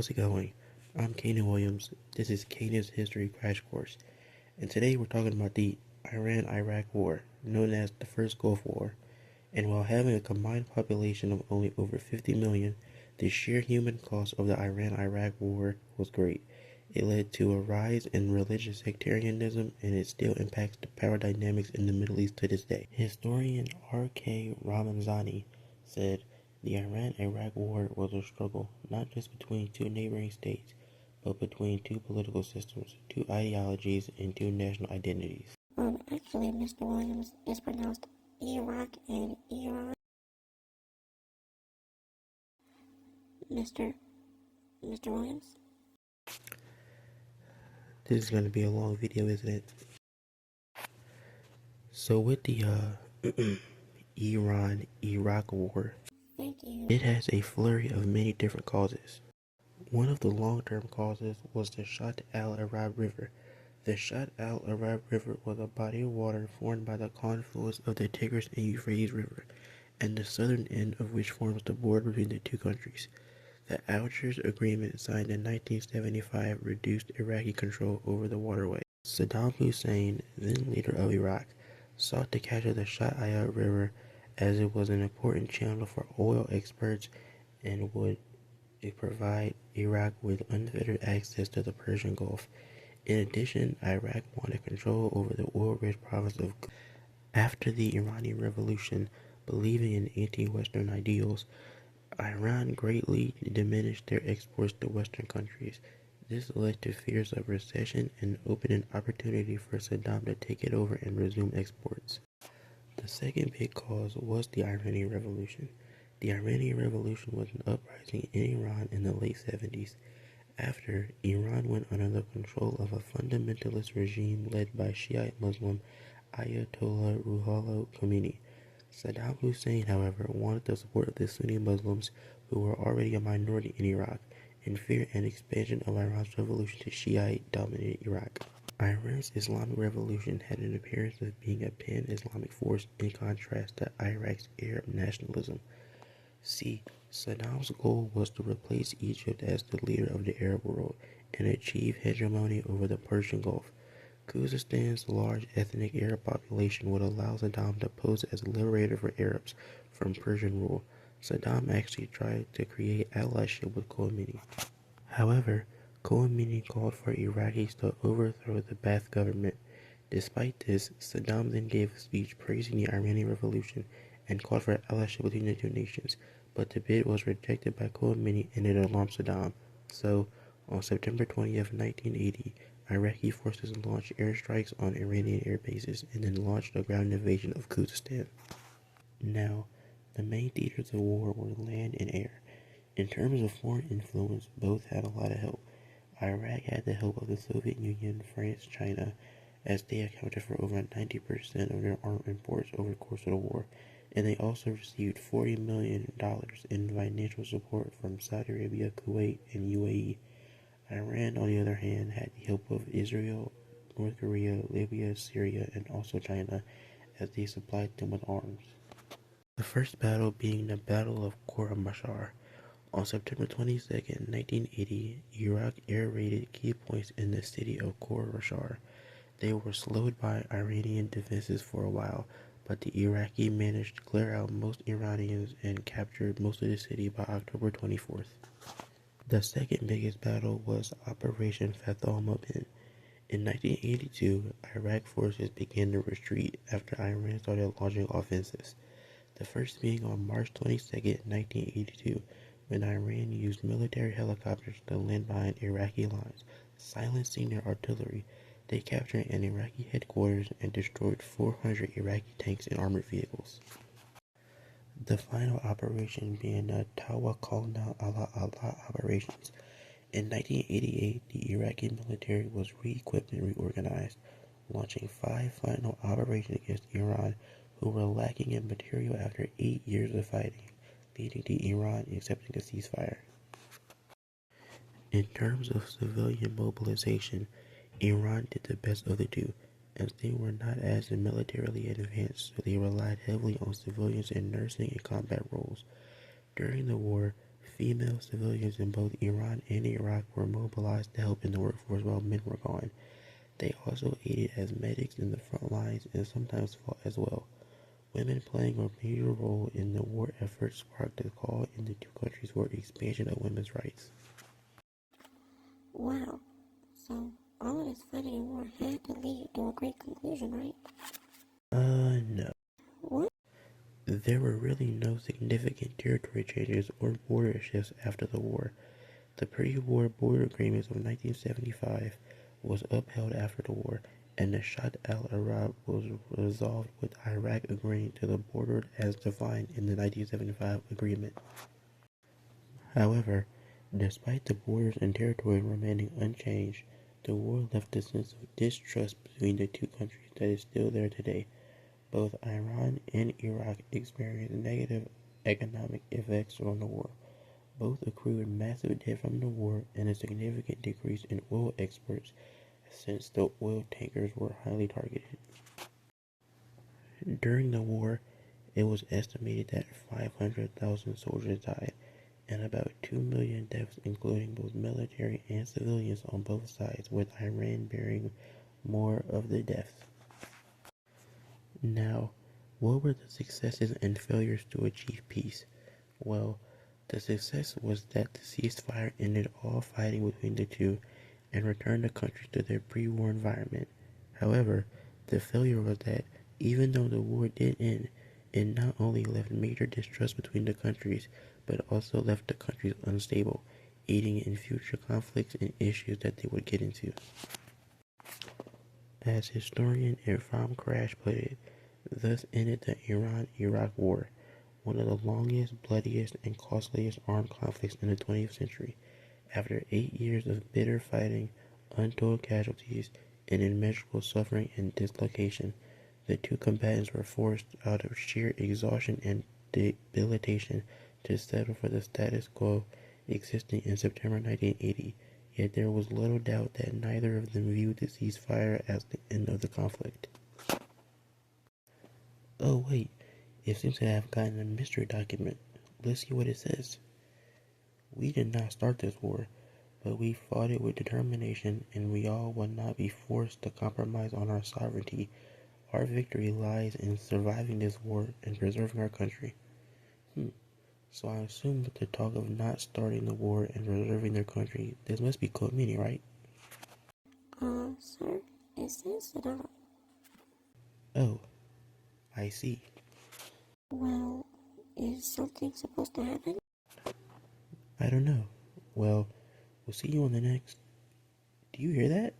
how's it going? I'm Kanan Williams. This is Cainans History Crash Course, and today we're talking about the Iran-Iraq War, known as the First Gulf War. And while having a combined population of only over 50 million, the sheer human cost of the Iran-Iraq War was great. It led to a rise in religious sectarianism, and it still impacts the power dynamics in the Middle East to this day. Historian R.K. Ramazani said, "The Iran-Iraq War was a struggle not just between two neighboring states, but between two political systems, two ideologies, and two national identities." Actually, Mr. Williams, is pronounced Iraq and Iran. Mr. Williams? This is going to be a long video, isn't it? So with the Iran-Iraq War, Thank you. it has a flurry of many different causes. One of the long-term causes was the Shatt al-Arab River. The Shatt al-Arab River was a body of water formed by the confluence of the Tigris and Euphrates River, and the southern end of which forms the border between the two countries. The Algiers Agreement signed in 1975 reduced Iraqi control over the waterway. Saddam Hussein, then leader of Iraq, sought to capture the Shatt al-Arab River as it was an important channel for oil exports and would provide Iraq with unfettered access to the Persian Gulf. In addition, Iraq wanted control over the oil-rich province of Kuwait. After the Iranian Revolution, believing in anti-Western ideals, Iran greatly diminished their exports to Western countries. This led to fears of recession and opened an opportunity for Saddam to take it over and resume exports. The second big cause was the Iranian Revolution. The Iranian Revolution was an uprising in Iran in the late 70s, after Iran went under the control of a fundamentalist regime led by Shiite Muslim Ayatollah Ruhollah Khomeini. Saddam Hussein, however, wanted the support of the Sunni Muslims, who were already a minority in Iraq, and feared an expansion of Iran's revolution to Shiite-dominated Iraq. Iran's Islamic Revolution had an appearance of being a pan-Islamic force in contrast to Iraq's Arab nationalism. See, Saddam's goal was to replace Egypt as the leader of the Arab world and achieve hegemony over the Persian Gulf. Kyrgyzstan's large ethnic Arab population would allow Saddam to pose as a liberator for Arabs from Persian rule. Saddam actually tried to create allyship with Khomeini. However, Khomeini called for Iraqis to overthrow the Ba'ath government. Despite this, Saddam then gave a speech praising the Iranian Revolution and called for allyship between the two nations, but the bid was rejected by Khomeini and it alarmed Saddam. So, on September 20th, 1980, Iraqi forces launched airstrikes on Iranian air bases and then launched a ground invasion of Kurdistan. Now, the main theaters of war were land and air. In terms of foreign influence, both had a lot of help. Iraq had the help of the Soviet Union, France, China, as they accounted for over 90% of their arms imports over the course of the war, and they also received $40 million in financial support from Saudi Arabia, Kuwait, and UAE. Iran, on the other hand, had the help of Israel, North Korea, Libya, Syria, and also China, as they supplied them with arms. The first battle being the Battle of Khor Mashar. On September 22, 1980, Iraq air-raided key points in the city of Khor Mashar. They were slowed by Iranian defenses for a while, but the Iraqi managed to clear out most Iranians and captured most of the city by October 24th. The second biggest battle was Operation Fath al-Mubin. In 1982, Iraq forces began to retreat after Iran started launching offensives. The first being on March 22, 1982, when Iran used military helicopters to land behind Iraqi lines, silencing their artillery. They captured an Iraqi headquarters and destroyed 400 Iraqi tanks and armored vehicles. The final operation being the Tawakkalna ala Allah operations. In 1988, the Iraqi military was re-equipped and reorganized, launching 5 final operations against Iran, who were lacking in material after 8 years of fighting, leading to Iran accepting a ceasefire. In terms of civilian mobilization, Iran did the best of the two, as they were not as militarily advanced, so they relied heavily on civilians in nursing and combat roles. During the war, Female civilians in both Iran and Iraq were mobilized to help in the workforce while men were gone. They also aided as medics in the front lines and sometimes fought as well. Women playing a major role in the war effort sparked a call in the two countries for expansion of women's rights. Wow. So, all of this fighting and war had to lead to a great conclusion, right? No. What? There were really no significant territory changes or border shifts after the war. The pre-war border agreements of 1975 was upheld after the war, and the Shah al-Arab was resolved with Iraq agreeing to the border as defined in the 1975 agreement. However, despite the borders and territory remaining unchanged, the war left a sense of distrust between the two countries that is still there today. Both Iran and Iraq experienced negative economic effects from the war. Both accrued massive debt from the war and a significant decrease in oil exports since the oil tankers were highly targeted. During the war, it was estimated that 500,000 soldiers died, and about 2 million deaths including both military and civilians on both sides, with Iran bearing more of the deaths. Now, what were the successes and failures to achieve peace? Well, the success was that the ceasefire ended all fighting between the two and returned the countries to their pre-war environment. However, the failure was that even though the war did end, it not only left major distrust between the countries, but also left the countries unstable, aiding in future conflicts and issues that they would get into. As historian Irfan Karash put it, thus ended the Iran-Iraq War, one of the longest, bloodiest, and costliest armed conflicts in the 20th century. After 8 years of bitter fighting, untold casualties, and immeasurable suffering and dislocation, the two combatants were forced, out of sheer exhaustion and debilitation, to settle for the status quo existing in September 1980. Yet there was little doubt that neither of them viewed the ceasefire as the end of the conflict. Oh wait, it seems to have gotten a mystery document. Let's see what it says. We did not start this war, but we fought it with determination, and we all will not be forced to compromise on our sovereignty. Our victory lies in surviving this war and preserving our country. So I assume with the talk of not starting the war and preserving their country, this must be Khomeini, right? Sir, it says it all. Oh, I see. Well, is something supposed to happen? I don't know. Well, we'll see you on the next. Do you hear that?